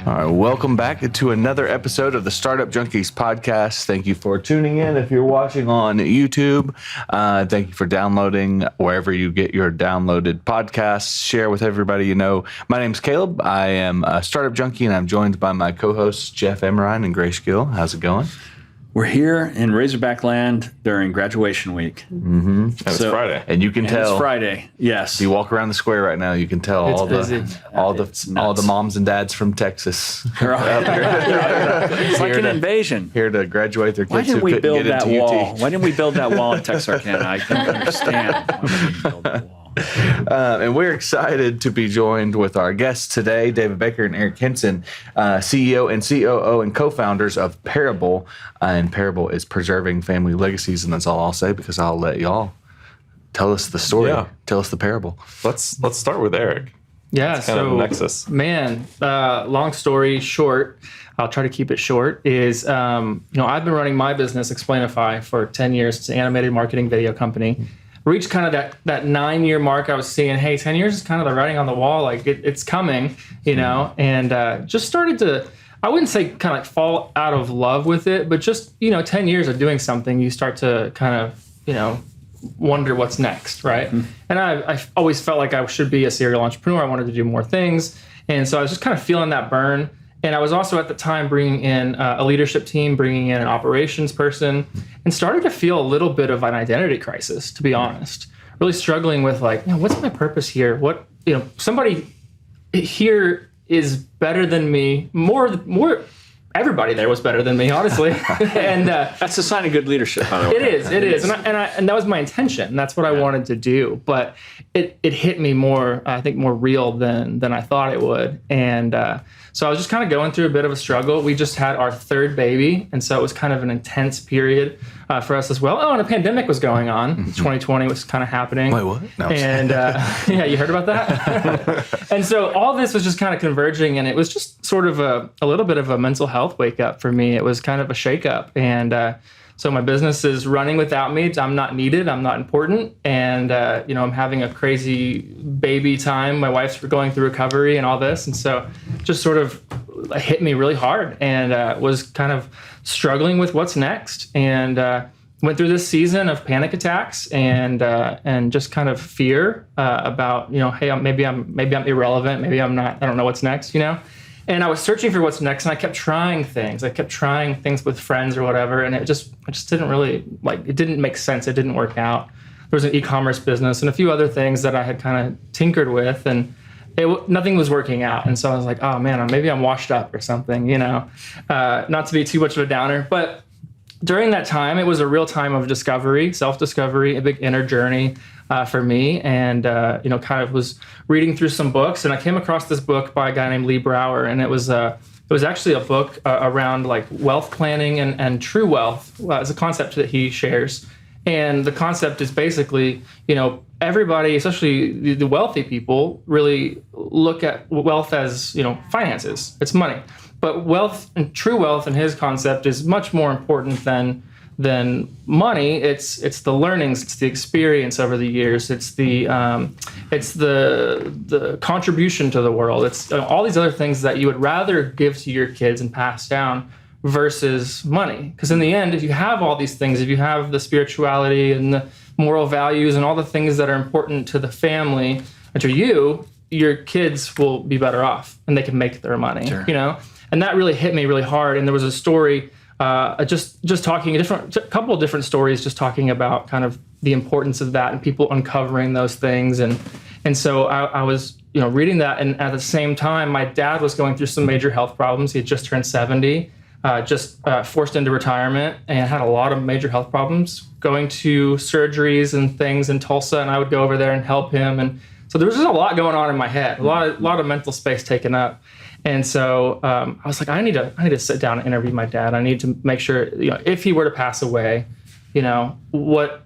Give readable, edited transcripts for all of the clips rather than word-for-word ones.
All right, welcome back to another episode of the Startup Junkies podcast. Thank you for tuning in. If you're watching on YouTube, thank you for downloading wherever you get your downloaded podcasts. Share with everybody you know. My name's Caleb. I am a Startup Junkie, and I'm joined by my co-hosts, Jeff Ameriine and Grace Gill. How's it going? We're here in Razorback Land during graduation week. Mm-hmm. And it's Friday. And you can tell. It's Friday, yes. If you walk around the square right now, you can tell all the moms and dads from Texas. It's like an invasion. Here to graduate their kids. Why didn't we build that wall? UT. Why didn't we build that wall in Texarkana? I can't understand why we didn't build that wall. And we're excited to be joined with our guests today, David Baker and Eric Hinson, CEO and COO and co-founders of Parable. And Parable is preserving family legacies, and that's all I'll say because I'll let y'all tell us the story. Yeah. Tell us the parable. Let's start with Eric. Yeah, It's kind of a nexus. Man, long story short, I'll try to keep it short, is, I've been running my business, Explainify, for 10 years. It's an animated marketing video company. Reached kind of that 9-year mark. I was seeing, hey, 10 years is kind of the writing on the wall. Like it's coming, and just started to, I wouldn't say kind of like fall out of love with it, but just, 10 years of doing something, you start to kind of, wonder what's next, right? Mm-hmm. And I always felt like I should be a serial entrepreneur. I wanted to do more things. And so I was just kind of feeling that burn. And I was also at the time bringing in a leadership team, bringing in an operations person, and started to feel a little bit of an identity crisis, to be honest. Really struggling with what's my purpose here? What, somebody here is better than me. More. Everybody there was better than me, honestly. And that's a sign of good leadership, by the way. It is. And that was my intention. That's what I wanted to do. But it hit me more, I think, more real than I thought it would. And so I was just kind of going through a bit of a struggle. We just had our third baby. And so it was kind of an intense period for us as well. Oh, and a pandemic was going on. Mm-hmm. 2020 was kind of happening. Wait, what? No, and yeah, you heard about that? And so all this was just kind of converging, and it was just sort of a little bit of a mental health wake up for me. It was kind of a shake up. And so my business is running without me. I'm not needed. I'm not important. And, I'm having a crazy baby time. My wife's going through recovery and all this. And so just sort of hit me really hard, and was kind of struggling with what's next. And went through this season of panic attacks and just kind of fear about, hey, maybe I'm irrelevant. Maybe I'm not. I don't know what's next, And I was searching for what's next, and I kept trying things. I kept trying things with friends or whatever, and I just didn't really, it didn't make sense. It didn't work out. There was an e-commerce business and a few other things that I had kind of tinkered with, and nothing was working out. And so I was like, oh man, maybe I'm washed up or something, not to be too much of a downer. But during that time, it was a real time of discovery, self-discovery, a big inner journey for me, and kind of was reading through some books, and I came across this book by a guy named Lee Brower, and it was actually a book around like wealth planning and true wealth as a concept that he shares. And the concept is basically, everybody, especially the wealthy people, really look at wealth as, finances. It's money. But wealth and true wealth in his concept is much more important than money. It's the learnings, it's the experience over the years, it's the contribution to the world. It's all these other things that you would rather give to your kids and pass down versus money. Because in the end, if you have all these things, if you have the spirituality and the moral values and all the things that are important to the family and to you, your kids will be better off and they can make their money. Sure. And that really hit me really hard. And there was a story, just talking a couple of different stories, just talking about kind of the importance of that and people uncovering those things. And so I was, reading that. And at the same time, my dad was going through some major health problems. He had just turned 70, forced into retirement, and had a lot of major health problems, going to surgeries and things in Tulsa. And I would go over there and help him. And so there was just a lot going on in my head, a lot of mental space taken up. And so I was like, I need to sit down and interview my dad. I need to make sure, if he were to pass away, what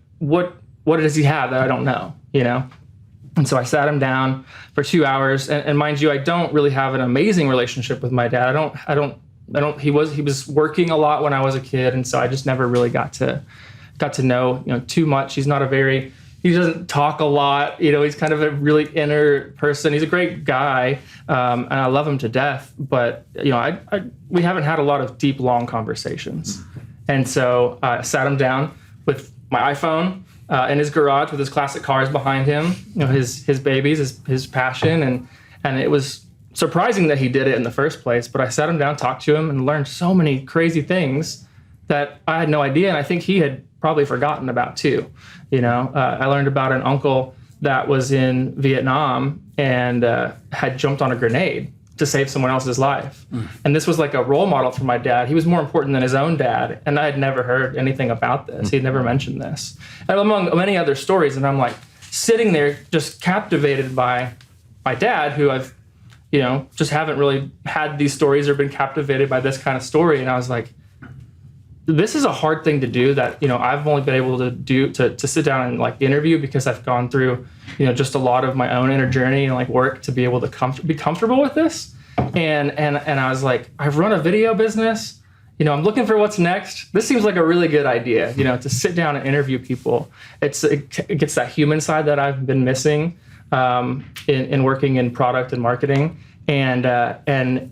does he have that I don't know, And so I sat him down for 2 hours, and mind you, I don't really have an amazing relationship with my dad. He was working a lot when I was a kid, and so I just never really got to know, too much. He's he doesn't talk a lot. He's kind of a really inner person. He's a great guy, and I love him to death. But we haven't had a lot of deep, long conversations. And so I sat him down with my iPhone in his garage with his classic cars behind him. His babies, his passion, and it was surprising that he did it in the first place. But I sat him down, talked to him, and learned so many crazy things that I had no idea, and I think he had probably forgotten about too. I learned about an uncle that was in Vietnam and had jumped on a grenade to save someone else's life. And this was like a role model for my dad. He was more important than his own dad, and I had never heard anything about this. He'd never mentioned this. And among many other stories, and I'm like sitting there just captivated by my dad, who I've just haven't really had these stories or been captivated by this kind of story. And I was like, this is a hard thing to do that, I've only been able to do to sit down and like interview, because I've gone through, just a lot of my own inner journey and like work to be able to be comfortable with this. And I was like, I've run a video business, I'm looking for what's next. This seems like a really good idea, to sit down and interview people. It gets that human side that I've been missing in working in product and marketing. And I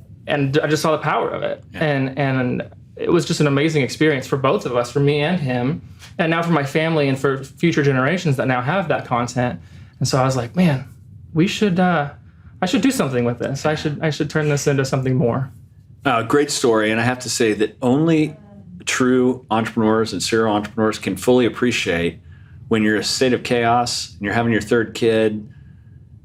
just saw the power of it. Yeah. And it was just an amazing experience for both of us, for me and him, and now for my family and for future generations that now have that content. And so I was like, man, I should do something with this. I should turn this into something more. Great story. And I have to say that only true entrepreneurs and serial entrepreneurs can fully appreciate when you're in a state of chaos and you're having your third kid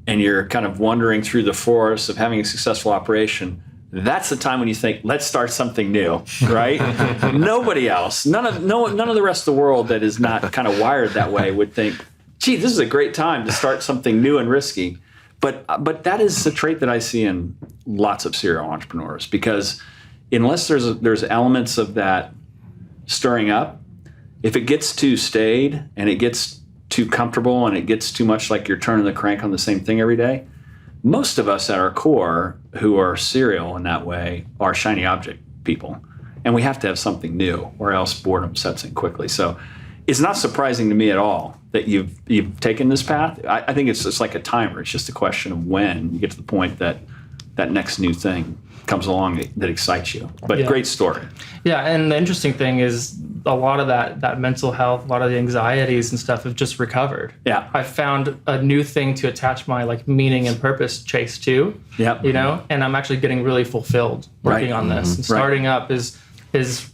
and you're kind of wandering through the forest of having a successful operation. That's the time when you think, let's start something new, right? Nobody else, none of the rest of the world that is not kind of wired that way would think, gee, this is a great time to start something new and risky. But that is a trait that I see in lots of serial entrepreneurs, because unless there's elements of that stirring up, if it gets too staid and it gets too comfortable and it gets too much like you're turning the crank on the same thing every day, most of us at our core who are serial in that way are shiny object people. And we have to have something new, or else boredom sets in quickly. So it's not surprising to me at all that you've taken this path. I think it's just like a timer. It's just a question of when you get to the point that that next new thing comes along that excites you. But Great story. Yeah, and the interesting thing is a lot of that mental health, a lot of the anxieties and stuff have just recovered. Yeah. I found a new thing to attach my like meaning and purpose chase to. Yeah. And I'm actually getting really fulfilled working on this. And starting up is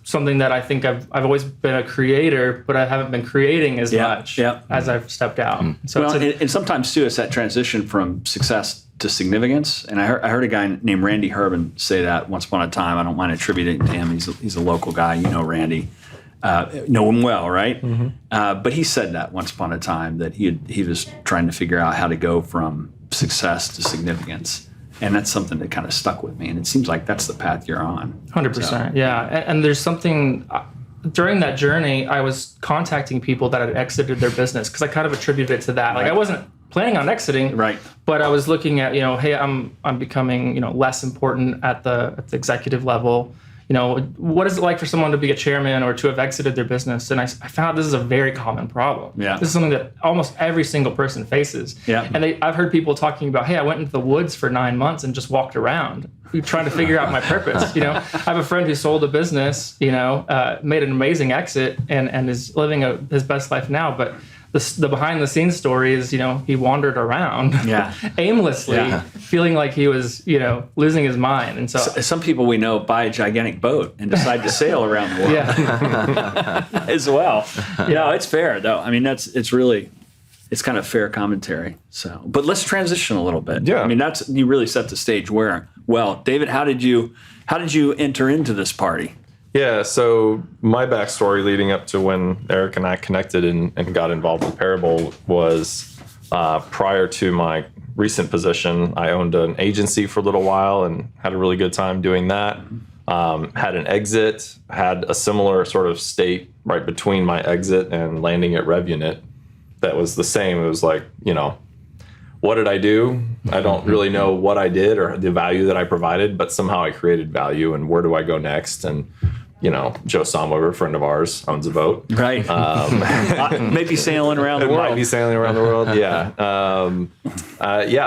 something that I think I've always been a creator, but I haven't been creating as much as I've stepped out. So and sometimes too, it's that transition from success to significance. And I heard a guy named Randy Herbin say that once upon a time. I don't mind attributing it to him. He's a local guy. Randy. Know him well, right? Mm-hmm. But he said that once upon a time that he was trying to figure out how to go from success to significance. And that's something that kind of stuck with me. And it seems like that's the path you're on. 100%. Yeah. And there's something, during that journey, I was contacting people that had exited their business, because I kind of attributed it to that. Like I wasn't planning on exiting, right? But I was looking at, hey, I'm becoming, less important at the executive level. What is it like for someone to be a chairman or to have exited their business? And I found this is a very common problem. Yeah. This is something that almost every single person faces. Yeah. And I've heard people talking about, hey, I went into the woods for 9 months and just walked around trying to figure out my purpose. I have a friend who sold a business, made an amazing exit and is living his best life now. But the behind the scenes story is, he wandered around aimlessly, feeling like he was, losing his mind. And so some people we know buy a gigantic boat and decide to sail around the world as well. It's fair though. I mean, it's kind of fair commentary. So, but let's transition a little bit. Yeah. I mean, you really set the stage where, well, David, how did you enter into this party? Yeah, so my backstory leading up to when Eric and I connected and got involved with Parable was prior to my recent position. I owned an agency for a little while and had a really good time doing that. Had an exit, had a similar sort of state right between my exit and landing at RevUnit that was the same. It was like, what did I do? I don't really know what I did or the value that I provided, but somehow I created value, and where do I go next? And Joe Sommer, a friend of ours, owns a boat. Right. Maybe sailing around the world. Might be sailing around the world. Yeah.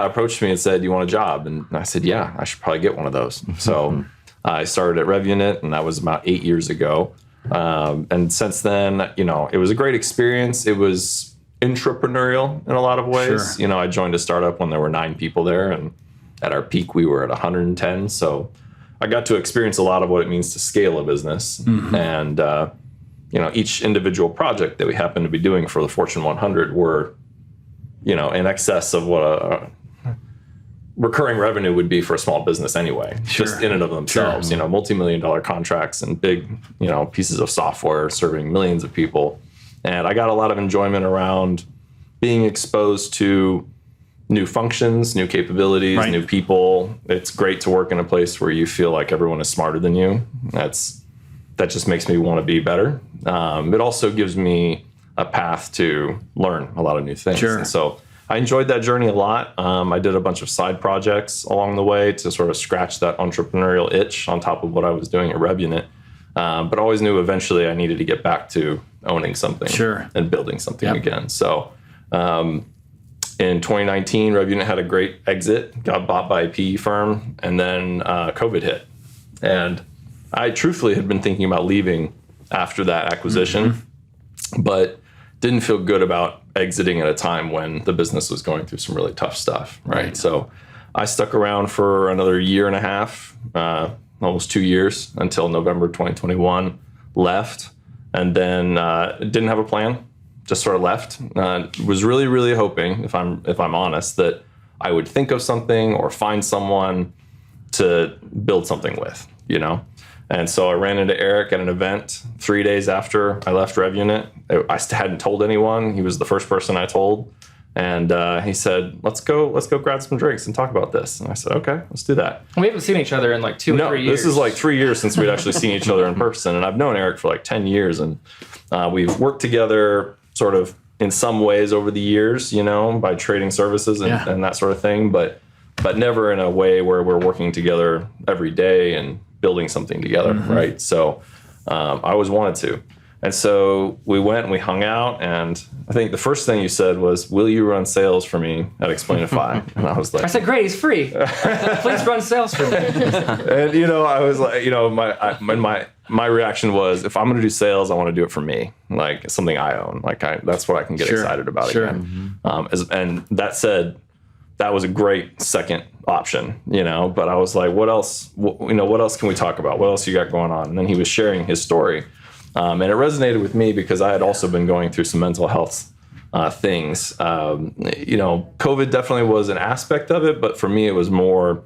Approached me and said, "Do you want a job?" And I said, "Yeah, I should probably get one of those." So I started at RevUnit, and that was about 8 years ago. And since then, it was a great experience. It was entrepreneurial in a lot of ways. Sure. I joined a startup when there were 9 people there, and at our peak, we were at 110. So I got to experience a lot of what it means to scale a business. And, each individual project that we happened to be doing for the Fortune 100 were, in excess of what a recurring revenue would be for a small business anyway, just in and of themselves, multi-million-dollar contracts and big, pieces of software serving millions of people. And I got a lot of enjoyment around being exposed to new functions, new capabilities, new people. It's great to work in a place where you feel like everyone is smarter than you. That just makes me want to be better. It also gives me a path to learn a lot of new things. Sure. And so I enjoyed that journey a lot. I did a bunch of side projects along the way to sort of scratch that entrepreneurial itch on top of what I was doing at RevUnit. But always knew eventually I needed to get back to owning something and building something again. So in 2019, RevUnit had a great exit, got bought by a PE firm, and then COVID hit. And I truthfully had been thinking about leaving after that acquisition, but didn't feel good about exiting at a time when the business was going through some really tough stuff, right? So I stuck around for another year and a half, almost 2 years, until November 2021, left, and then didn't have a plan. Just sort of left. Was really, really hoping, if I'm honest, that I would think of something or find someone to build something with, And so I ran into Eric at an event 3 days after I left RevUnit. I hadn't told anyone. He was the first person I told, and he said, "Let's go grab some drinks and talk about this." And I said, "Okay, let's do that." We haven't seen each other in like 2 or 3 years. This is like 3 years since we'd actually seen each other in person, and I've known Eric for like 10 years, and we've worked together sort of in some ways over the years, by trading services and that sort of thing, but never in a way where we're working together every day and building something together, right? So I always wanted to. And so we went and we hung out, and I think the first thing you said was, "Will you run sales for me at Explainify?" And I was like, I said, "Great, he's free. Please run sales for me." And I was like, my reaction was, if I'm going to do sales, I want to do it for me, like something I own. Like that's what I can get excited about again. And that said, that was a great second option, But I was like, what else? What else can we talk about? What else you got going on? And then he was sharing his story. And it resonated with me because I had also been going through some mental health things. COVID definitely was an aspect of it, but for me, it was more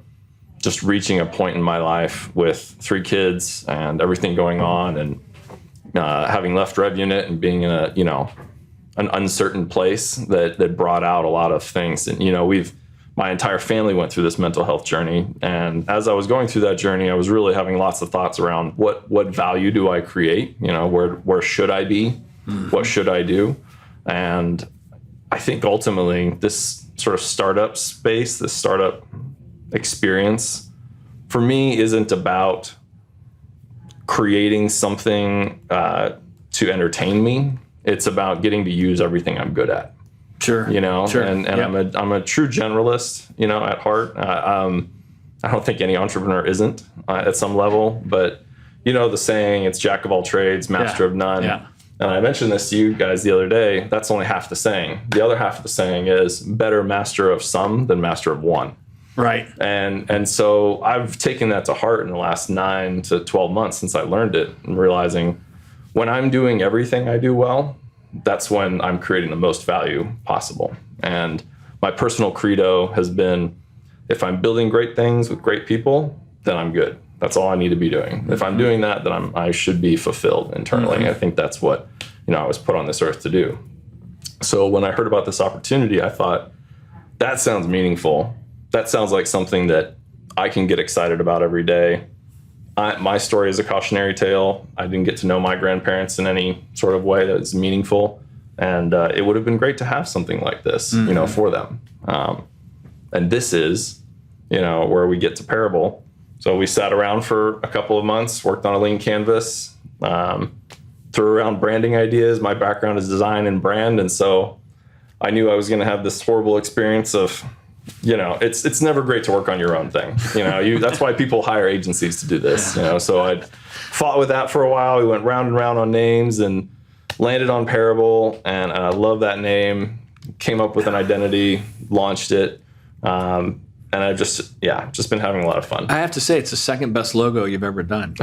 just reaching a point in my life with 3 kids and everything going on, and having left RevUnit and being in an uncertain place that brought out a lot of things. And my entire family went through this mental health journey. And as I was going through that journey, I was really having lots of thoughts around what value do I create? Where should I be? What should I do? And I think ultimately this sort of startup space, this startup experience, for me, isn't about creating something to entertain me. It's about getting to use everything I'm good at. Sure. And I'm a true generalist, at heart. I don't think any entrepreneur isn't at some level, but the saying, it's jack of all trades, master of none. Yeah. And I mentioned this to you guys the other day. That's only half the saying. The other half of the saying is better master of some than master of one. Right. And so I've taken that to heart in the last 9 to 12 months since I learned it, and realizing when I'm doing everything I do well, that's when I'm creating the most value possible. And my personal credo has been, if I'm building great things with great people, then I'm good. That's all I need to be doing. If I'm doing that, then I should be fulfilled internally. I think that's what I was put on this earth to do. So when I heard about this opportunity, I thought, that sounds meaningful. That sounds like something that I can get excited about every day. My story is a cautionary tale. I didn't get to know my grandparents in any sort of way that's meaningful. And it would have been great to have something like this, for them. And this is, where we get to parable. So we sat around for a couple of months, worked on a lean canvas, threw around branding ideas. My background is design and brand. And so I knew I was going to have this horrible experience of, it's never great to work on your own thing. That's why people hire agencies to do this, so I fought with that for a while. We went round and round on names and landed on Parable. And I love that name, came up with an identity, launched it. And I've just been having a lot of fun. I have to say, it's the second best logo you've ever done.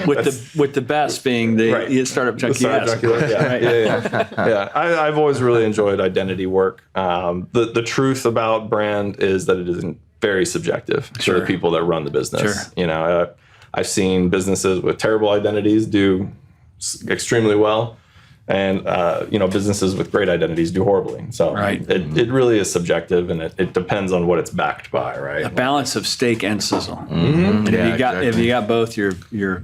with the best being the Startup Junkie. Startup Junkie, yeah. I've always really enjoyed identity work. The truth about brand is that it isn't very subjective to the people that run the business. Sure. I've seen businesses with terrible identities do extremely well. And, businesses with great identities do horribly. So it really is subjective, and it depends on what it's backed by, right? A balance of steak and sizzle. Mm-hmm. And if you got both, you're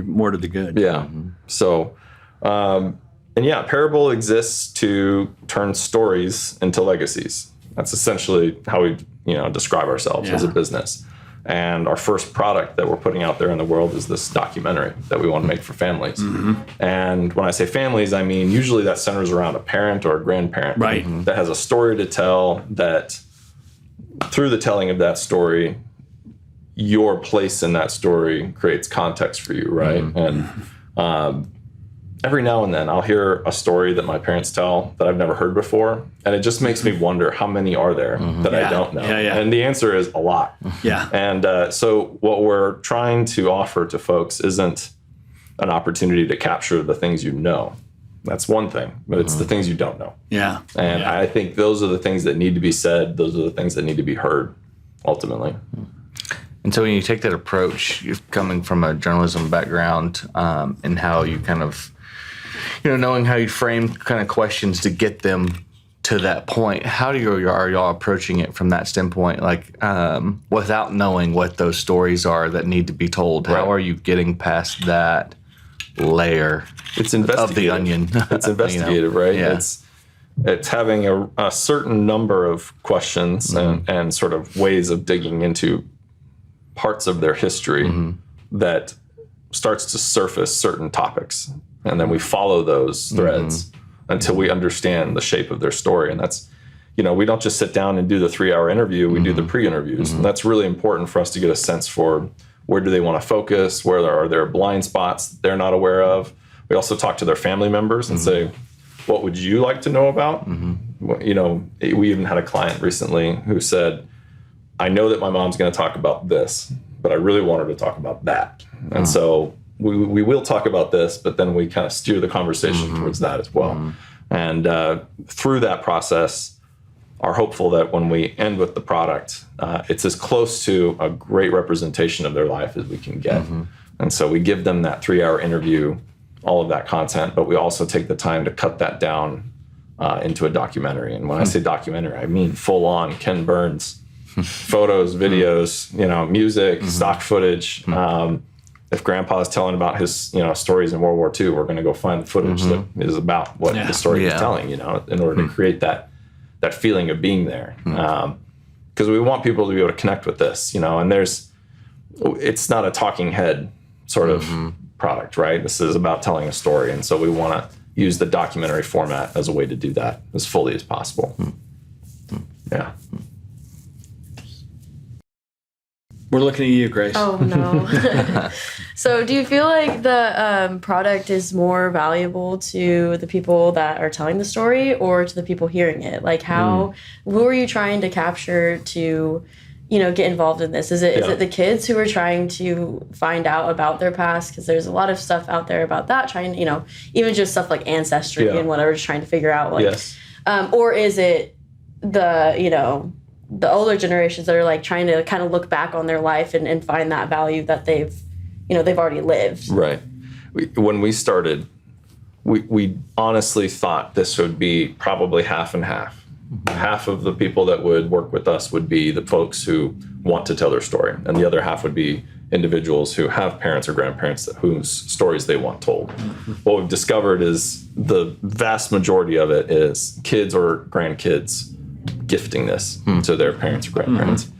more to the good. Yeah. So, Parable exists to turn stories into legacies. That's essentially how we, describe ourselves as a business. And our first product that we're putting out there in the world is this documentary that we want to make for families. Mm-hmm. And when I say families, I mean usually that centers around a parent or a grandparent that has a story to tell, that through the telling of that story, your place in that story creates context for you, right? Mm-hmm. And every now and then I'll hear a story that my parents tell that I've never heard before, and it just makes me wonder how many are there that I don't know. And the answer is a lot. Yeah. And so what we're trying to offer to folks isn't an opportunity to capture the things you know. That's one thing, but it's the things you don't know. Yeah. And I think those are the things that need to be said. Those are the things that need to be heard, ultimately. And so when you take that approach, you're coming from a journalism background, and how you kind of, knowing how you frame kind of questions to get them to that point, how are y'all approaching it from that standpoint? Like, without knowing what those stories are that need to be told, how are you getting past that layer of the onion? It's investigative, right? Yeah. It's having a certain number of questions and sort of ways of digging into parts of their history that starts to surface certain topics. And then we follow those threads until we understand the shape of their story. And that's, we don't just sit down and do the 3-hour interview, we do the pre-interviews. And that's really important for us to get a sense for where do they want to focus, where are there blind spots they're not aware of. We also talk to their family members and say, what would you like to know about? We even had a client recently who said, I know that my mom's going to talk about this, but I really want her to talk about that. And so we will talk about this, but then we kind of steer the conversation towards that as well. And through that process, are hopeful that when we end with the product, it's as close to a great representation of their life as we can get. And so we give them that 3-hour interview, all of that content, but we also take the time to cut that down into a documentary. And when I say documentary, I mean full on Ken Burns, photos, videos, music, stock footage. If Grandpa's telling about his, stories in World War II, we're going to go find the footage that is about what the story he's telling, in order to create that feeling of being there. Because we want people to be able to connect with this, and it's not a talking head sort of product, right? This is about telling a story. And so we want to use the documentary format as a way to do that as fully as possible. Yeah. We're looking at you, Grace. Oh, no. So do you feel like the product is more valuable to the people that are telling the story or to the people hearing it? Like who are you trying to capture to, get involved in this? Is it the kids who are trying to find out about their past? Because there's a lot of stuff out there about that, trying to, even just stuff like ancestry and whatever, just trying to figure out or is it the older generations that are like trying to kind of look back on their life and find that value that they've already lived. Right. When we started, we honestly thought this would be probably half and half. Half of the people that would work with us would be the folks who want to tell their story, and the other half would be individuals who have parents or grandparents whose stories they want told. What we've discovered is the vast majority of it is kids or grandkids gifting this to their parents or grandparents.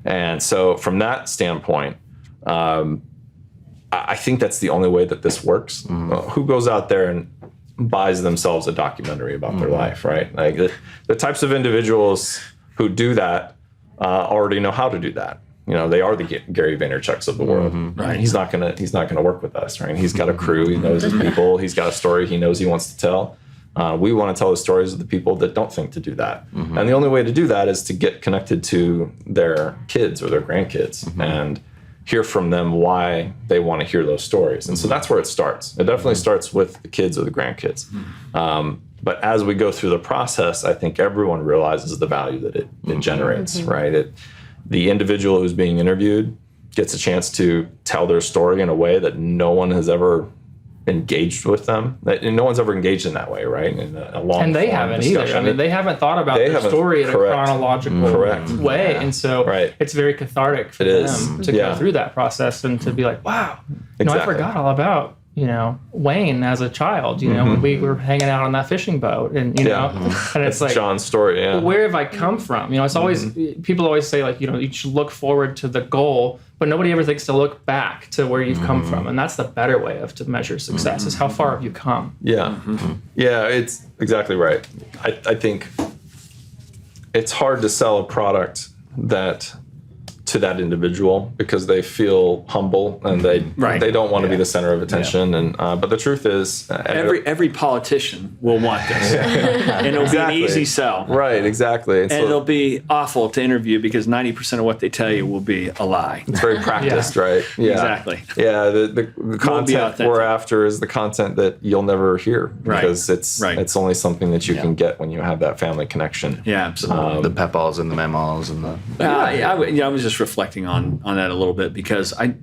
And so from that standpoint, I think that's the only way that this works. Who goes out there and buys themselves a documentary about their life, right? Like the types of individuals who do that already know how to do that. They are the Gary Vaynerchuks of the world, right? He's not gonna work with us, right? He's got a crew. He knows his people. He's got a story he knows he wants to tell. We want to tell the stories of the people that don't think to do that. And the only way to do that is to get connected to their kids or their grandkids and hear from them why they want to hear those stories. And so that's where it starts. It definitely starts with the kids or the grandkids. But as we go through the process, I think everyone realizes the value that it generates, right? The individual who's being interviewed gets a chance to tell their story in a way that no one has ever engaged with them. And no one's ever engaged in that way, right? In a long and they haven't discussion. either. I mean, they haven't thought about their story in a chronological way. Yeah. And so it's very cathartic for them to go through that process and to be like, wow, I forgot all about, Wayne as a child, when we were hanging out on that fishing boat and, and it's like John's story. Yeah. Where have I come from? It's always, people always say like, you should look forward to the goal, but nobody ever thinks to look back to where you've come from. And that's the better way to measure success is how far have you come? Yeah. Yeah, it's exactly right. I think it's hard to sell a product to that individual because they feel humble and they don't want to be the center of attention. And but the truth is, every politician will want this, and it'll be an easy sell. Right, exactly. And it'll be awful to interview because 90% of what they tell you will be a lie. It's very practiced, right? Yeah, exactly. Yeah, the content we're after is the content that you'll never hear because it's only something that you can get when you have that family connection. Yeah, absolutely. The pep-alls and the memos and the I was just reflecting on that a little bit because I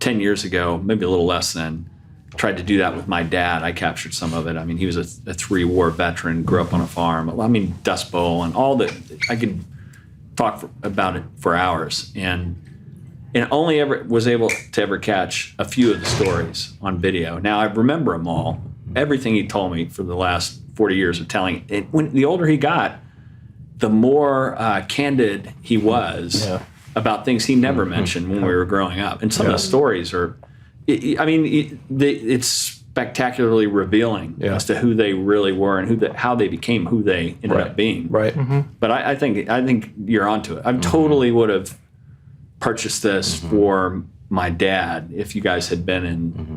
10 years ago, maybe a little less than, tried to do that with my dad. I captured some of it. I mean, he was a 3-war veteran, grew up on a farm. I mean, Dust Bowl and all that. I could talk about it for hours, and only ever was able to ever catch a few of the stories on video. Now I remember them all, everything he told me for the last 40 years of telling. And when the older he got, the more candid he was about things he never mentioned when we were growing up. And some of the stories are, it's spectacularly revealing as to who they really were and how they became who they ended up being. Right. But I think you're onto it. I totally would have purchased this for my dad if you guys had been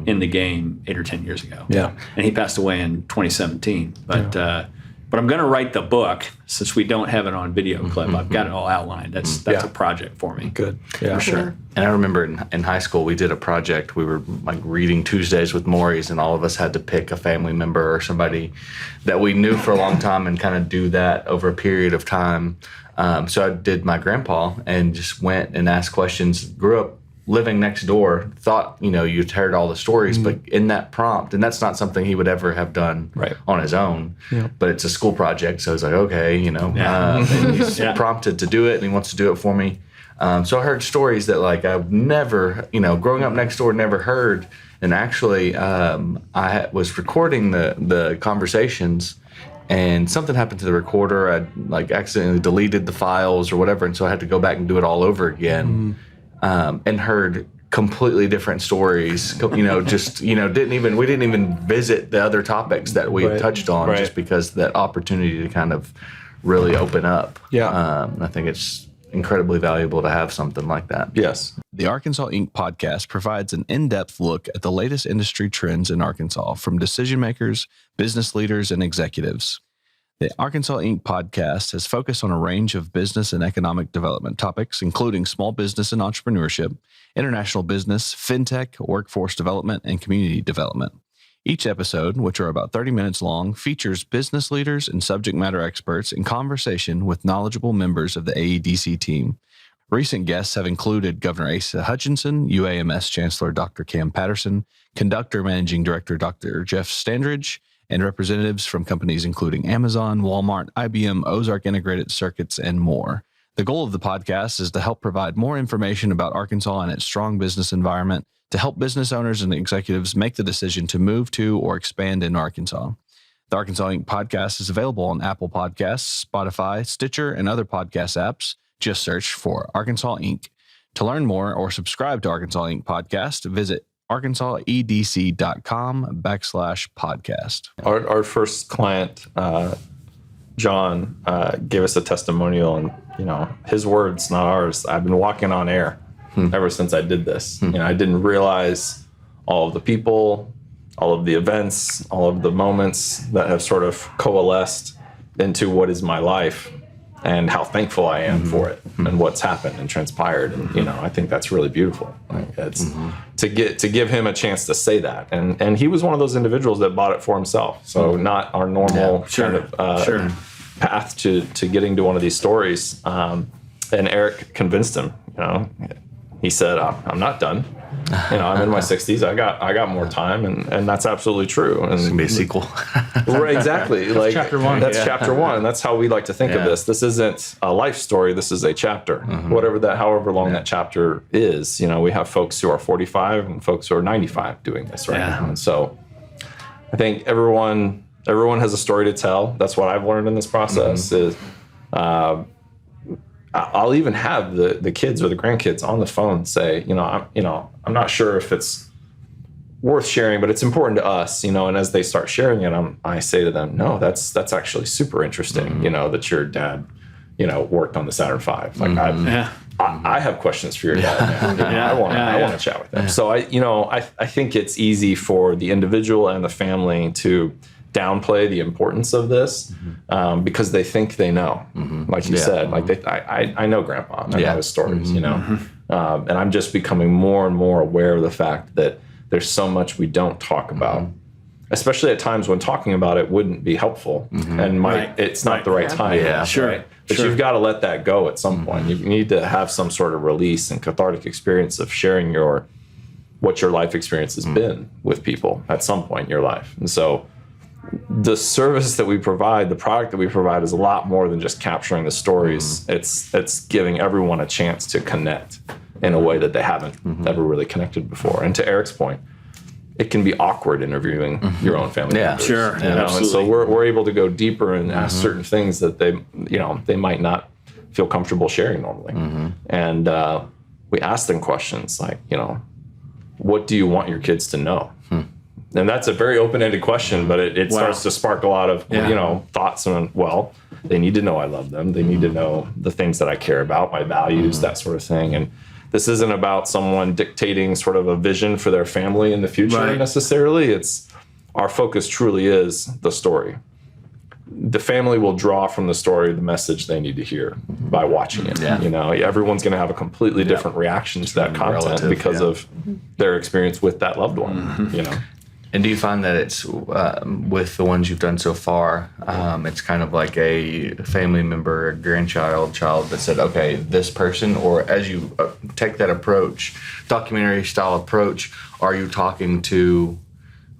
in the game 8 or 10 years ago. Yeah. And he passed away in 2017. But I'm going to write the book since we don't have it on video clip. I've got it all outlined. That's a project for me. Good. Yeah, for sure. And I remember in high school, we did a project. We were like reading Tuesdays with Maury's, and all of us had to pick a family member or somebody that we knew for a long time and kind of do that over a period of time. So I did my grandpa and just went and asked questions. Grew up living next door, thought, you'd heard all the stories, but in that prompt, and that's not something he would ever have done on his own, but it's a school project. So I was like, okay, and he's prompted to do it and he wants to do it for me. So I heard stories that like I've never, growing up next door, never heard. And actually, I was recording the conversations and something happened to the recorder. I like accidentally deleted the files or whatever. And so I had to go back and do it all over again. And heard completely different stories, we didn't even visit the other topics that we had touched on just because that opportunity to kind of really open up. I think it's incredibly valuable to have something like that. Yes. The Arkansas Inc. podcast provides an in-depth look at the latest industry trends in Arkansas from decision makers, business leaders, and executives. The Arkansas Inc. podcast has focused on a range of business and economic development topics, including small business and entrepreneurship, international business, fintech, workforce development, and community development. Each episode, which are about 30 minutes long, features business leaders and subject matter experts in conversation with knowledgeable members of the AEDC team. Recent guests have included Governor Asa Hutchinson, UAMS Chancellor Dr. Cam Patterson, Conductor Managing Director Dr. Jeff Standridge, and representatives from companies including Amazon, Walmart, IBM, Ozark Integrated Circuits, and more. The goal of the podcast is to help provide more information about Arkansas and its strong business environment to help business owners and executives make the decision to move to or expand in Arkansas. The Arkansas Inc. podcast is available on Apple Podcasts, Spotify, Stitcher, and other podcast apps. Just search for Arkansas Inc. To learn more or subscribe to Arkansas Inc. podcast, visit arkansasedc.com/podcast. Our first client, John, gave us a testimonial, and his words, not ours. I've been walking on air ever since I did this. I didn't realize all of the people, all of the events, all of the moments that have sort of coalesced into what is my life, and how thankful I am for it and what's happened and transpired. And I think that's really beautiful. Like, it's to give him a chance to say that. And he was one of those individuals that bought it for himself. So not our normal path to getting to one of these stories. And Eric convinced him. He said, "I'm not done. I'm in my 60s. I got more time," and that's absolutely true. And It's gonna be a sequel. Right, exactly. Like chapter one. That's chapter one. And that's how we like to think of this. This isn't a life story. This is a chapter. However long that chapter is. We have folks who are 45 and folks who are 95 doing this right now. And so I think everyone has a story to tell. That's what I've learned in this process. Is I'll even have the kids or the grandkids on the phone say, I'm not sure if it's worth sharing, but it's important to us, and as they start sharing it, I say to them, no, that's actually super interesting, that your dad, worked on the Saturn V. Like I have questions for your dad. I want to chat with them. So I think it's easy for the individual and the family to downplay the importance of this because they think they know, like you said, like I know Grandpa, I know his stories, and I'm just becoming more and more aware of the fact that there's so much we don't talk about, especially at times when talking about it wouldn't be helpful and it's not the right time. Yeah, sure. Right? But you've got to let that go at some point. You need to have some sort of release and cathartic experience of sharing what your life experience has been with people at some point in your life. And so the service that we provide, the product that we provide, is a lot more than just capturing the stories. It's giving everyone a chance to connect in a way that they haven't ever really connected before. And to Eric's point, it can be awkward interviewing your own family members. Sure. And so we're able to go deeper and ask certain things that they might not feel comfortable sharing normally. And we ask them questions like, what do you want your kids to know? And that's a very open-ended question, but it starts to spark a lot of thoughts on, well, they need to know I love them. They need to know the things that I care about, my values, that sort of thing. And this isn't about someone dictating sort of a vision for their family in the future necessarily. It's our focus truly is the story. The family will draw from the story the message they need to hear by watching it. Everyone's going to have a completely different reaction to that content because of their experience with that loved one. And do you find that it's with the ones you've done so far, it's kind of like a family member, a grandchild, child that said, okay, this person, or as you take that approach, documentary style approach, are you talking to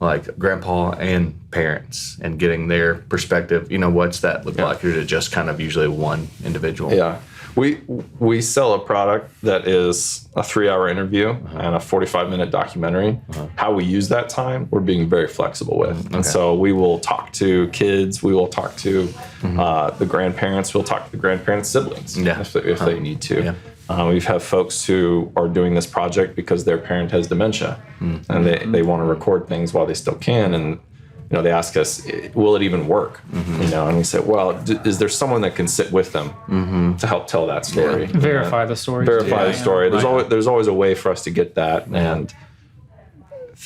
like grandpa and parents and getting their perspective? What's that look like? Or is it just kind of usually one individual? Yeah. We sell a product that is a 3-hour interview and a 45-minute documentary. How we use that time, we're being very flexible with. And so we will talk to kids, we will talk to the grandparents, we'll talk to the grandparents' siblings if they need to. We've had folks who are doing this project because their parent has dementia and they want to record things while they still can. And they ask us, will it even work? And we say, well, is there someone that can sit with them to help tell that story? Verify the story. Verify the story. There's always a way for us to get that. And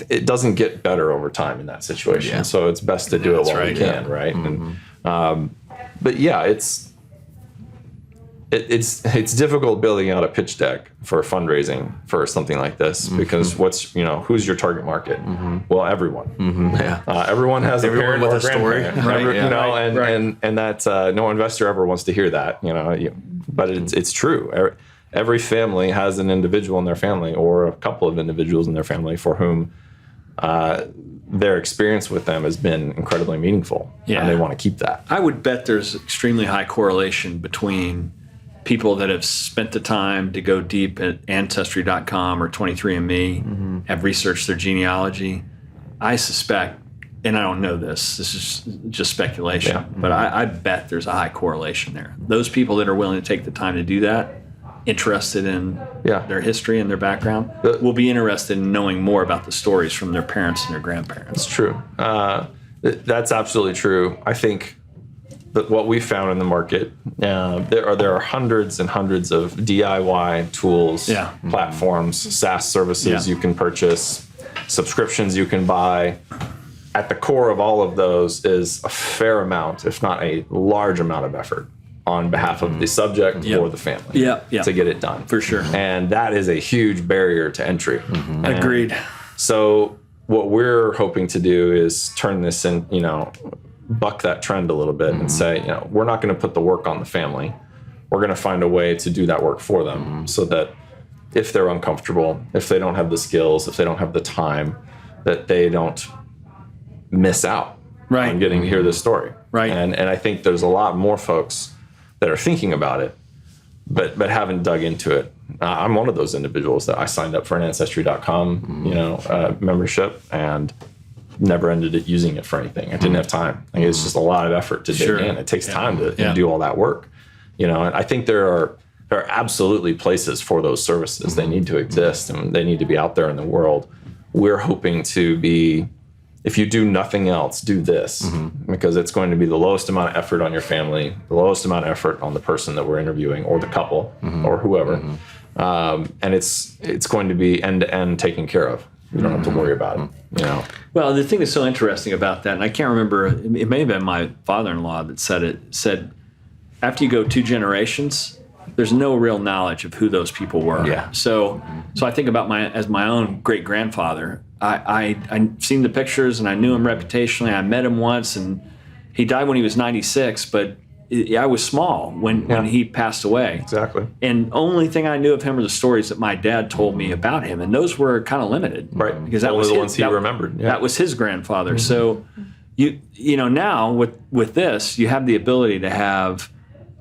it doesn't get better over time in that situation. So it's best to do it while we can, right? And, but it's difficult building out a pitch deck for fundraising for something like this because who's your target market? Well, everyone. Everyone has a parent with or a story, and that no investor ever wants to hear that. But it's true. Every family has an individual in their family or a couple of individuals in their family for whom their experience with them has been incredibly meaningful, and they want to keep that. I would bet there's extremely high correlation between people that have spent the time to go deep at Ancestry.com or 23andMe, have researched their genealogy. I suspect and I don't know this is just speculation, but I bet there's a high correlation there. Those people that are willing to take the time to do that, interested in their history and their background, will be interested in knowing more about the stories from their parents and their grandparents. It's true. That's absolutely true. I think that what we found in the market, there are hundreds and hundreds of DIY tools, platforms, SaaS services you can purchase, subscriptions you can buy. At the core of all of those is a fair amount, if not a large amount of effort on behalf of the subject or the family to get it done. For sure. And that is a huge barrier to entry. Agreed. So what we're hoping to do is turn this in, buck that trend a little bit and say, we're not going to put the work on the family. We're going to find a way to do that work for them so that if they're uncomfortable, if they don't have the skills, if they don't have the time, that they don't miss out on getting to hear this story. Right. And I think there's a lot more folks that are thinking about it, but haven't dug into it. I'm one of those individuals that I signed up for an Ancestry.com, membership and never ended up using it for anything. I didn't have time. It's just a lot of effort to dig in. It takes time to do all that work, and I think there are absolutely places for those services. They need to exist and they need to be out there in the world. We're hoping to be, if you do nothing else, do this, because it's going to be the lowest amount of effort on your family, the lowest amount of effort on the person that we're interviewing or the couple or whoever. And it's going to be end to end taken care of. You don't have to worry about it. Well, the thing that's so interesting about that, and I can't remember, it may have been my father-in-law that said after you go 2 generations, there's no real knowledge of who those people were. Yeah. So I think about my own great-grandfather. I've seen the pictures and I knew him reputationally. I met him once and he died when he was 96, but I was small when he passed away. Exactly. And only thing I knew of him were the stories that my dad told me about him, and those were kind of limited, Right. Because that Only was the ones he remembered. That was his grandfather. So you now with this, you have the ability to have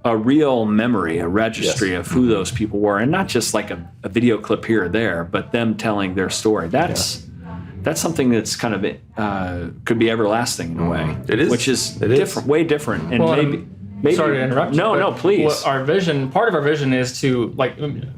a real memory, a registry of who those people were, and not just like a video clip here or there, but them telling their story. That's something that's kind of could be everlasting in a way. It is. Which is different, way different, and maybe. Sorry to interrupt you. No, please. Part of our vision is to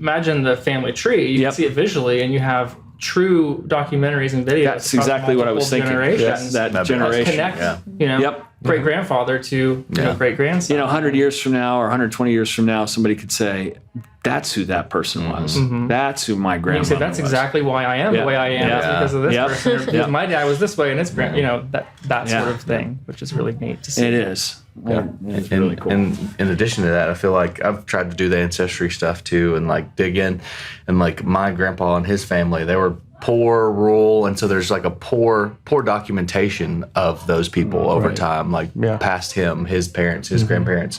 imagine the family tree. You can see it visually, and you have true documentaries and videos. That's exactly what I was thinking. Generations. That generation. Connect, great grandfather to great grandson. 100 years from now or 120 years from now, somebody could say, that's who that person was. That's who my grandmother was. You say, that's exactly why I am the way I am. It's because of this person. Because my dad was this way, and it's that sort of thing, which is really neat to see. It is. Yeah. It's really cool. And in addition to that, I feel like I've tried to do the ancestry stuff too and dig in. And my grandpa and his family, they were poor, rural, and so there's a poor documentation of those people over time, past him, his parents, his grandparents.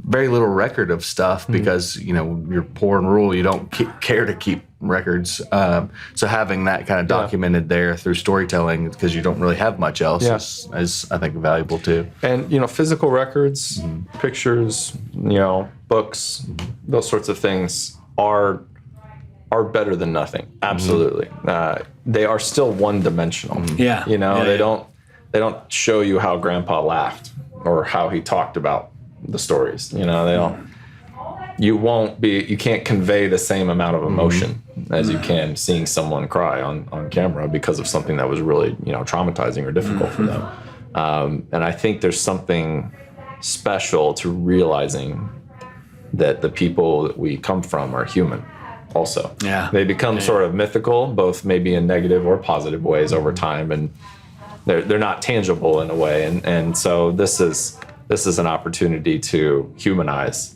Very little record of stuff because you're poor and rural. You don't care to keep records. So having that kind of documented there through storytelling, because you don't really have much else, is I think valuable too. And physical records, pictures, books, those sorts of things are better than nothing. Absolutely. They are still one-dimensional. They don't show you how Grandpa laughed or how he talked about the stories. They don't. You can't convey the same amount of emotion as you can seeing someone cry on camera because of something that was really traumatizing or difficult for them. And I think there's something special to realizing that the people that we come from are human also. They become sort of mythical, both maybe in negative or positive ways over time, and they're not tangible in a way. And so this is an opportunity to humanize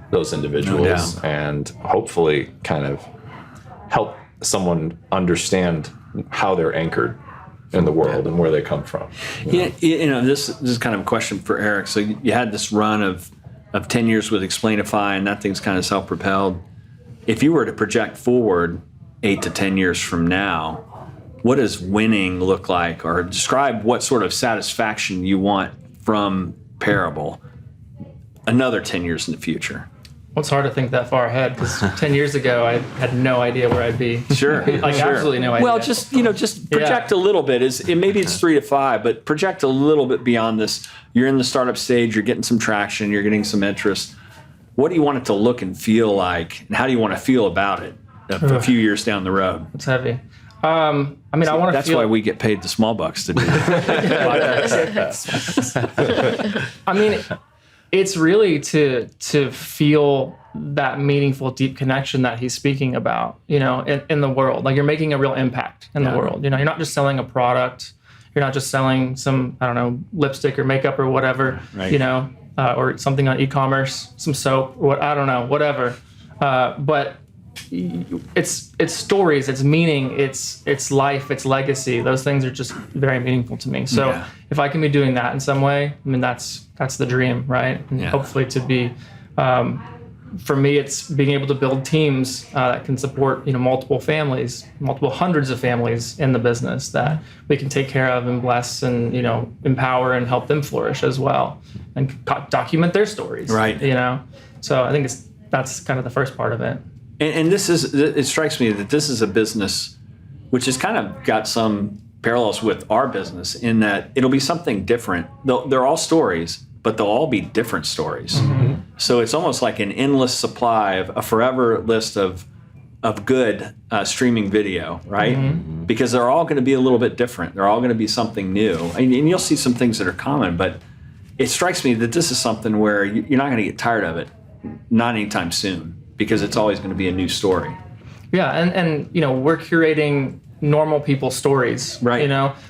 those individuals and hopefully kind of help someone understand how they're anchored in the world and where they come from. This is kind of a question for Eric. So you had this run of 10 years with Explainify, and that thing's kind of self-propelled. If you were to project forward 8 to 10 years from now, what does winning look like, or describe what sort of satisfaction you want from Parable another 10 years in the future? Well, it's hard to think that far ahead because 10 years ago I had no idea where I'd be. Sure. Absolutely no idea. Well, just project a little bit. Maybe it's 3 to 5, but project a little bit beyond this. You're in the startup stage. You're getting some traction. You're getting some interest. What do you want it to look and feel like, and how do you want to feel about it a few years down the road? It's heavy. I want to. That's why we get paid the small bucks to do that. I mean, it's really to feel that meaningful, deep connection that he's speaking about, in the world. Like, you're making a real impact in the world. You're not just selling a product. You're not just selling some, lipstick or makeup or whatever, Right. Or something on e-commerce, some soap, whatever. But it's stories, it's meaning, it's life, it's legacy. Those things are just very meaningful to me. So if I can be doing that in some way, that's the dream, right? And hopefully to be, for me, it's being able to build teams that can support multiple families, multiple hundreds of families in the business that we can take care of and bless and empower and help them flourish as well, and document their stories, right? So I think that's kind of the first part of it. And it strikes me that this is a business which has kind of got some parallels with our business in that it'll be something different. They're all stories, but they'll all be different stories. Mm-hmm. So it's almost like an endless supply of a forever list of good streaming video, right? Mm-hmm. Because they're all going to be a little bit different. They're all going to be something new. And you'll see some things that are common, but it strikes me that this is something where you're not going to get tired of it, not anytime soon, because it's always going to be a new story. Yeah, and we're curating normal people's stories, right?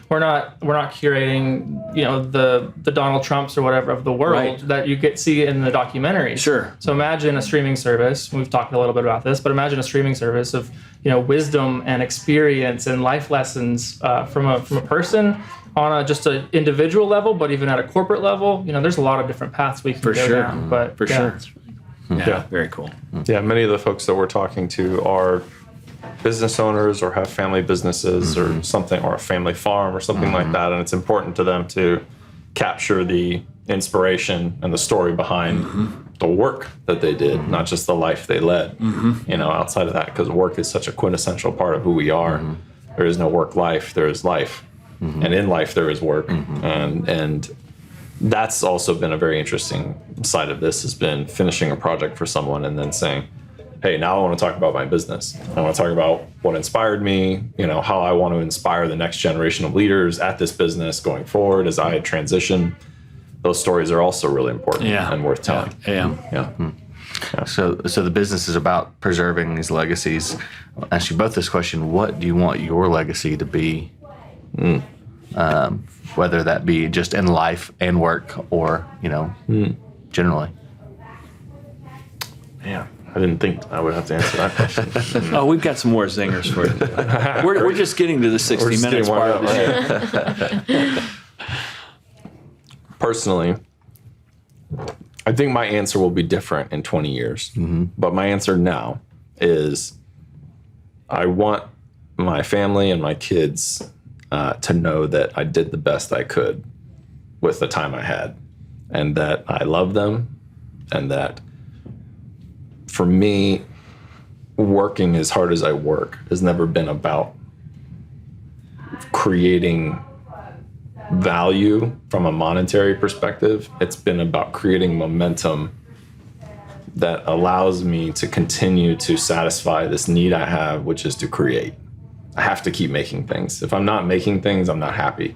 We're not curating the Donald Trumps or whatever of the world that you see in the documentaries. Sure. So imagine a streaming service. We've talked a little bit about this, but imagine a streaming service of wisdom and experience and life lessons from a person on just an individual level, but even at a corporate level. There's a lot of different paths we can go down. But for sure. Yeah, very cool. Yeah, many of the folks that we're talking to are business owners or have family businesses or something, or a family farm or something like that. And it's important to them to capture the inspiration and the story behind the work that they did, not just the life they led, outside of that, because work is such a quintessential part of who we are. There is no work life, there is life. And in life, there is work. And that's also been a very interesting side of this, has been finishing a project for someone and then saying, hey, now I want to talk about my business. I want to talk about what inspired me, how I want to inspire the next generation of leaders at this business going forward as I transition. Those stories are also really important and worth telling. Yeah. So the business is about preserving these legacies. I'll ask you both this question. What do you want your legacy to be? Whether that be just in life and work or, generally. Yeah. I didn't think I would have to answer that question. Oh, we've got some more zingers for you. We're just getting to the 60 minutes part of the show. Personally, I think my answer will be different in 20 years. But my answer now is I want my family and my kids to know that I did the best I could with the time I had, and that I love them, and that for me, working as hard as I work has never been about creating value from a monetary perspective. It's been about creating momentum that allows me to continue to satisfy this need I have, which is to create. I have to keep making things. If I'm not making things, I'm not happy.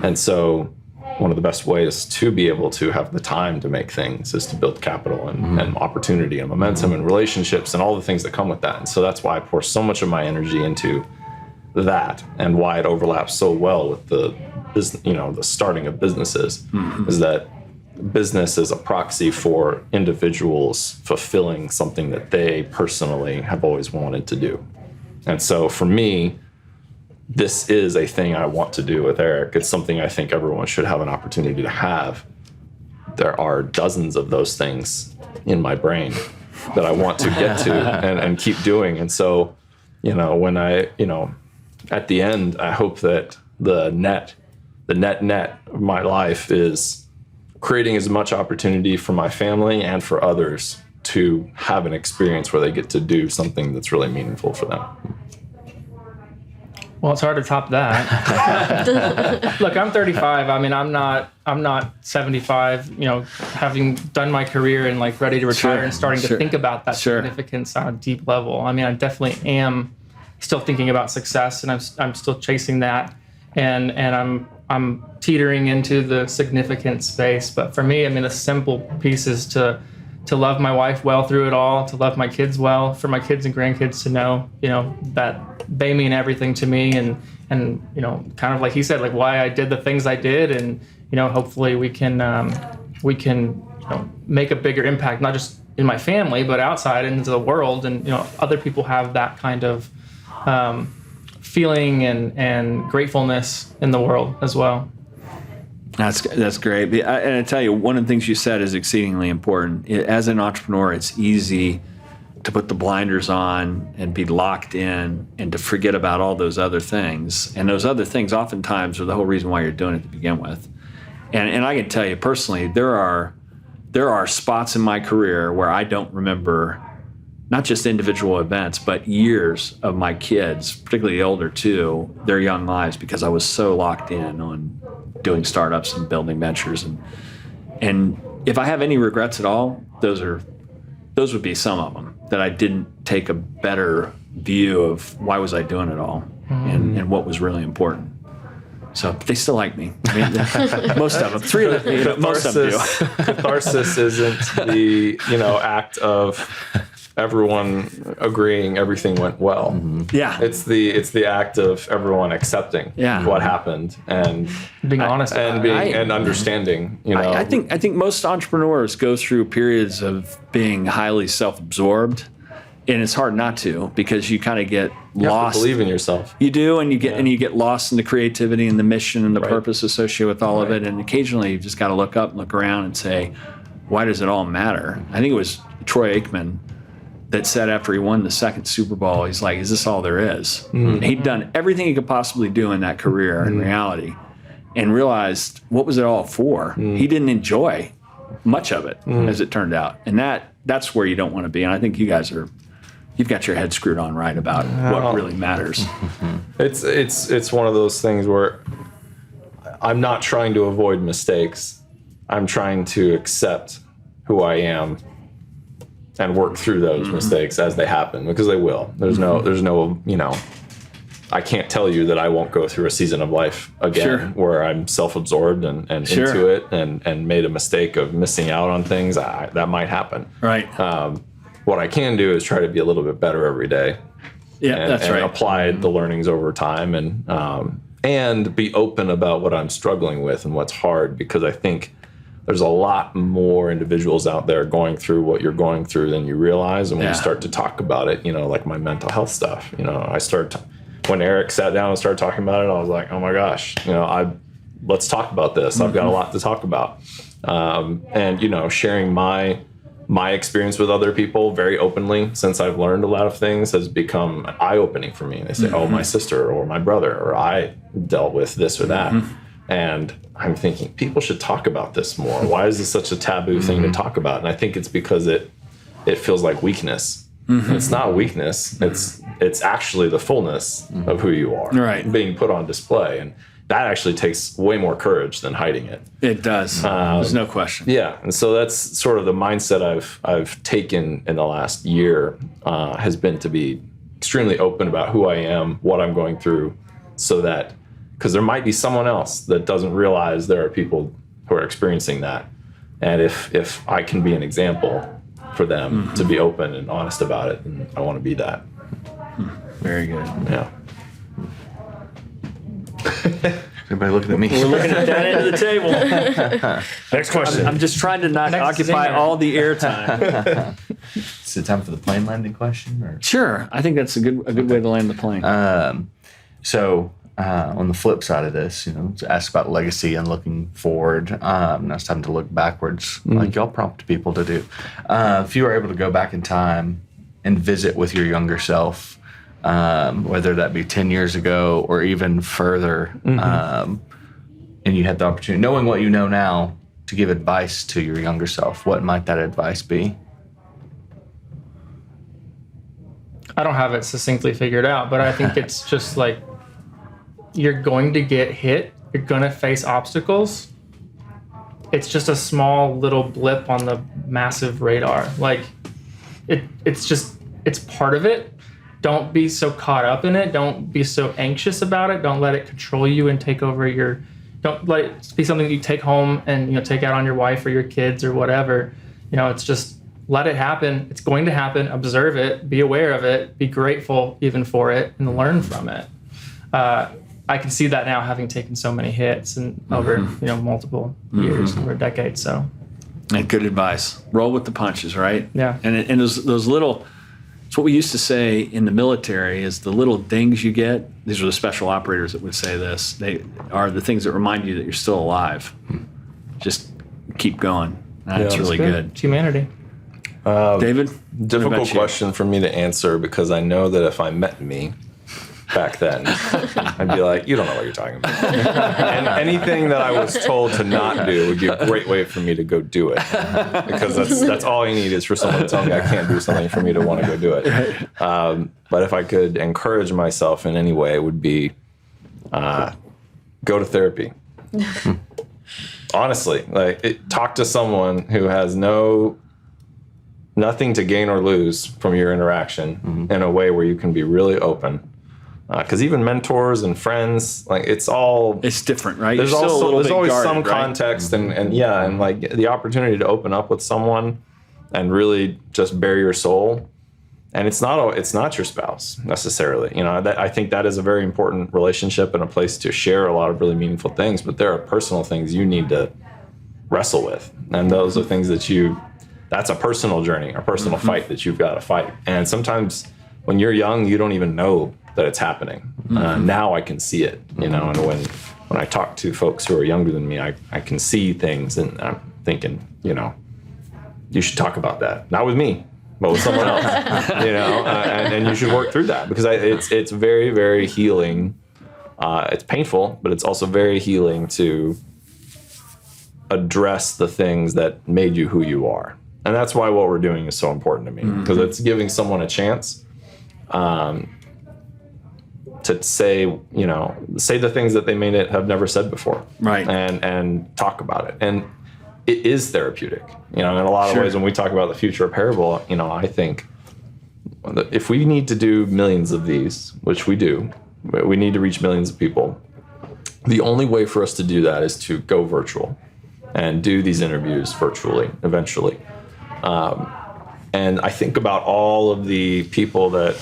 And so one of the best ways to be able to have the time to make things is to build capital and opportunity and momentum and relationships and all the things that come with that. And so that's why I pour so much of my energy into that, and why it overlaps so well with the business, the starting of businesses, is that business is a proxy for individuals fulfilling something that they personally have always wanted to do. And so for me, this is a thing I want to do with Eric. It's something I think everyone should have an opportunity to have. There are dozens of those things in my brain that I want to get to and keep doing. And so, when I, at the end, I hope that the net of my life is creating as much opportunity for my family and for others to have an experience where they get to do something that's really meaningful for them. Well, it's hard to top that. Look, I'm 35. I mean, I'm not 75, having done my career and like ready to retire and starting to think about that significance on a deep level. I mean, I definitely am still thinking about success, and I'm still chasing that, and I'm teetering into the significant space. But for me, I mean, the simple piece is to love my wife well through it all, to love my kids well, for my kids and grandkids to know, that they mean everything to me, and kind of like he said, like why I did the things I did, and hopefully we can make a bigger impact, not just in my family, but outside into the world, and other people have that kind of feeling and gratefulness in the world as well. That's great. And I tell you, one of the things you said is exceedingly important. As an entrepreneur, it's easy to put the blinders on and be locked in and to forget about all those other things. And those other things oftentimes are the whole reason why you're doing it to begin with. And I can tell you personally, there are spots in my career where I don't remember not just individual events, but years of my kids, particularly the older two, their young lives, because I was so locked in on doing startups and building ventures. And if I have any regrets at all, those would be some of them, that I didn't take a better view of why was I doing it all and what was really important. So they still like me. I mean, most of them. 3 of them, but most of them do. Catharsis isn't the act of everyone agreeing everything went well. Yeah, it's the act of everyone accepting what happened and being honest and understanding. I think most entrepreneurs go through periods of being highly self-absorbed, and it's hard not to, because you kind of get lost. You have to believe in yourself. You do, and you get lost in the creativity and the mission and the purpose associated with all of it. And occasionally, you've just got to look up and look around and say, why does it all matter? I think it was Troy Aikman that said after he won the second Super Bowl, he's like, is this all there is? And he'd done everything he could possibly do in that career in reality, and realized, what was it all for? He didn't enjoy much of it, as it turned out. And that's where you don't want to be. And I think you've got your head screwed on right about what really matters. It's one of those things where I'm not trying to avoid mistakes. I'm trying to accept who I am and work through those mistakes as they happen, because they will. There's no, I can't tell you that I won't go through a season of life again where I'm self-absorbed and into it and made a mistake of missing out on things. That might happen. Right. What I can do is try to be a little bit better every day. Yeah, that's right. Apply the learnings over time and be open about what I'm struggling with and what's hard, because I think there's a lot more individuals out there going through what you're going through than you realize. And when you start to talk about it, like my mental health stuff, when Eric sat down and started talking about it, I was like, oh my gosh, let's talk about this. I've got a lot to talk about. And sharing my experience with other people very openly, since I've learned a lot of things, has become eye-opening for me. They say, oh, my sister or my brother, or I dealt with this or that. And I'm thinking, people should talk about this more. Why is this such a taboo thing to talk about? And I think it's because it feels like weakness. It's not weakness. It's actually the fullness of who you are being put on display. And that actually takes way more courage than hiding it. It does. There's no question. Yeah. And so that's sort of the mindset I've taken in the last year, has been to be extremely open about who I am, what I'm going through, so that, because there might be someone else that doesn't realize there are people who are experiencing that. And if I can be an example for them to be open and honest about it, and I want to be that. Very good. Yeah. Everybody looking at me. We're looking at that end of the table. Next question. I'm just trying to not occupy all the airtime. Is it time for the plane landing question? Or? Sure. I think that's a good way to land the plane. On the flip side of this, to ask about legacy and looking forward, now it's time to look backwards, like y'all prompt people to do. If you were able to go back in time and visit with your younger self, whether that be 10 years ago or even further, and you had the opportunity, knowing what you know now, to give advice to your younger self, what might that advice be? I don't have it succinctly figured out, but I think it's just like you're going to get hit. You're going to face obstacles. It's just a small little blip on the massive radar. Like it's part of it. Don't be so caught up in it. Don't be so anxious about it. Don't let it control you and take over don't let it be something that you take home and, take out on your wife or your kids or whatever. It's just let it happen. It's going to happen. Observe it, be aware of it, be grateful even for it, and learn from it. I can see that now, having taken so many hits and over multiple years, over a decade. So, and good advice. Roll with the punches, right? Yeah. And those little. It's what we used to say in the military: is the little dings you get. These are the special operators that would say this. They are the things that remind you that you're still alive. Just keep going. That's really good. It's humanity. David, Difficult question for me to answer, because I know that if I met me back then, I'd be like, you don't know what you're talking about. And anything that I was told to not do would be a great way for me to go do it. Because that's all I need is for someone to tell me I can't do something for me to want to go do it. But if I could encourage myself in any way, it would be go to therapy. Honestly, talk to someone who has nothing to gain or lose from your interaction in a way where you can be really open. Because even mentors and friends, it's different, right? There's always guarded, some right? context and the opportunity to open up with someone and really just bare your soul. And it's not your spouse necessarily. I think that is a very important relationship and a place to share a lot of really meaningful things. But there are personal things you need to wrestle with, and those are things that's a personal journey, a personal fight that you've got to fight. And sometimes when you're young, you don't even know that it's happening. Now I can see it, and when I talk to folks who are younger than me, I can see things, and I'm thinking, you should talk about that. Not with me, but with someone else, and you should work through that, because it's very, very healing. It's painful, but it's also very healing to address the things that made you who you are. And that's why what we're doing is so important to me, because it's giving someone a chance to say the things that they may have never said before, right? And talk about it. And it is therapeutic, in a lot of ways. When we talk about the future of Parable, I think that if we need to do millions of these, which we do, we need to reach millions of people. The only way for us to do that is to go virtual and do these interviews virtually eventually. And I think about all of the people that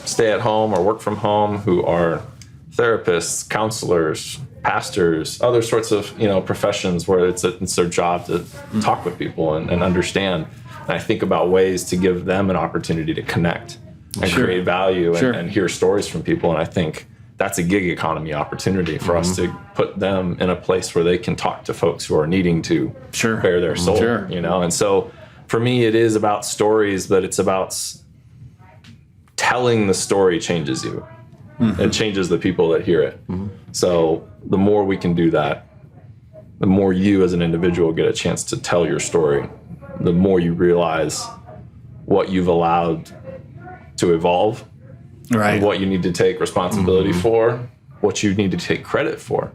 stay at home or work from home who are therapists, counselors, pastors, other sorts of professions where it's their job to talk with people and understand. And I think about ways to give them an opportunity to connect and create value and hear stories from people. And I think that's a gig economy opportunity for us to put them in a place where they can talk to folks who are needing to bare their soul. And so for me, it is about stories, but it's about telling the story changes you. It changes the people that hear it. So the more we can do that, the more you as an individual get a chance to tell your story, the more you realize what you've allowed to evolve, right? What you need to take responsibility for, what you need to take credit for.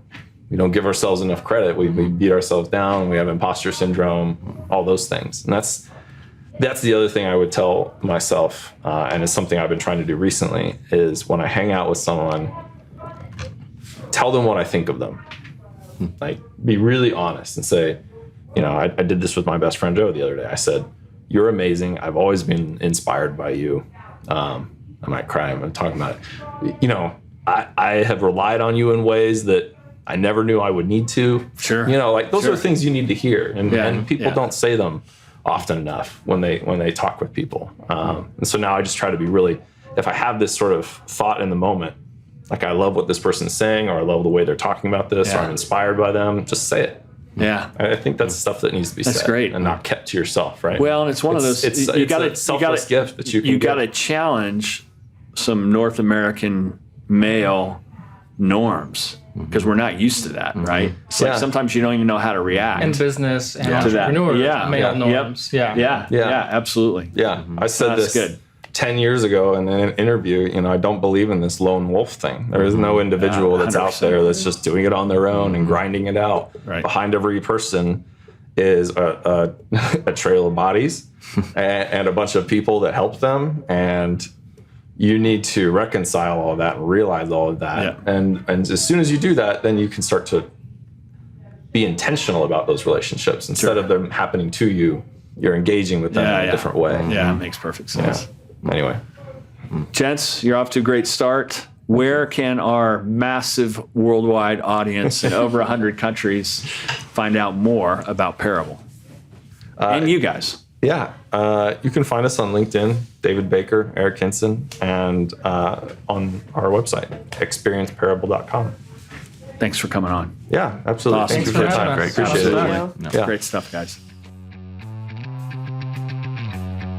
We don't give ourselves enough credit. We beat ourselves down. We have imposter syndrome, all those things. And that's the other thing I would tell myself, and it's something I've been trying to do recently, is when I hang out with someone, tell them what I think of them. Be really honest and say, I did this with my best friend Joe the other day. I said, "You're amazing. I've always been inspired by you." I might cry. I'm talking about it. I have relied on you in ways that I never knew I would need to. Those are things you need to hear, and people don't say them often enough when they talk with people. And so now I just try to be really, if I have this sort of thought in the moment, I love what this person's saying, or I love the way they're talking about this, or I'm inspired by them, just say it. Yeah, I think that's stuff that needs to be said. That's great, and not kept to yourself, right? Well, and it's one of those. It's a selfless gift that you can. You got to challenge some North American male norms, because we're not used to that, right? It's sometimes you don't even know how to react in business and entrepreneurs, male norms. Yeah, absolutely. Yeah, I said That's this good. 10 years ago in an interview, I don't believe in this lone wolf thing. There is no individual that's out there that's just doing it on their own and grinding it out. Right. Behind every person is a trail of bodies and a bunch of people that help them. And you need to reconcile all of that and realize all of that. Yeah. And as soon as you do that, then you can start to be intentional about those relationships. Instead of them happening to you, you're engaging with them in a different way. Yeah, it makes perfect sense. Yeah. Anyway. Gents, you're off to a great start. Where can our massive worldwide audience in over 100 countries find out more about Parable? And you guys. Yeah, you can find us on LinkedIn, David Baker, Eric Hinson, and on our website, experienceparable.com. Thanks for coming on. Yeah, absolutely. Awesome. Thank you for your time. Great. Appreciate it. Absolutely. Yeah. Great stuff, guys.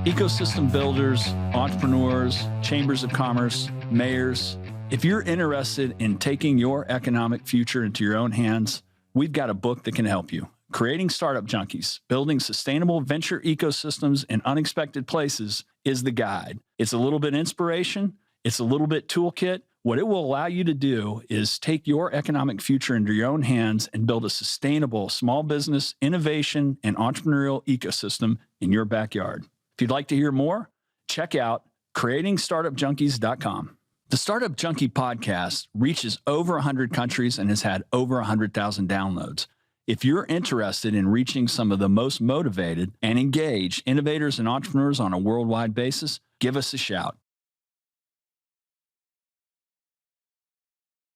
Ecosystem builders, entrepreneurs, chambers of commerce, mayors. If you're interested in taking your economic future into your own hands, we've got a book that can help you. Creating Startup Junkies, Building Sustainable Venture Ecosystems in Unexpected Places is the guide. It's a little bit inspiration. It's a little bit toolkit. What it will allow you to do is take your economic future into your own hands and build a sustainable small business, innovation, and entrepreneurial ecosystem in your backyard. If you'd like to hear more, check out creatingstartupjunkies.com. The Startup Junkie podcast reaches over 100 countries and has had over 100,000 downloads. If you're interested in reaching some of the most motivated and engaged innovators and entrepreneurs on a worldwide basis, give us a shout.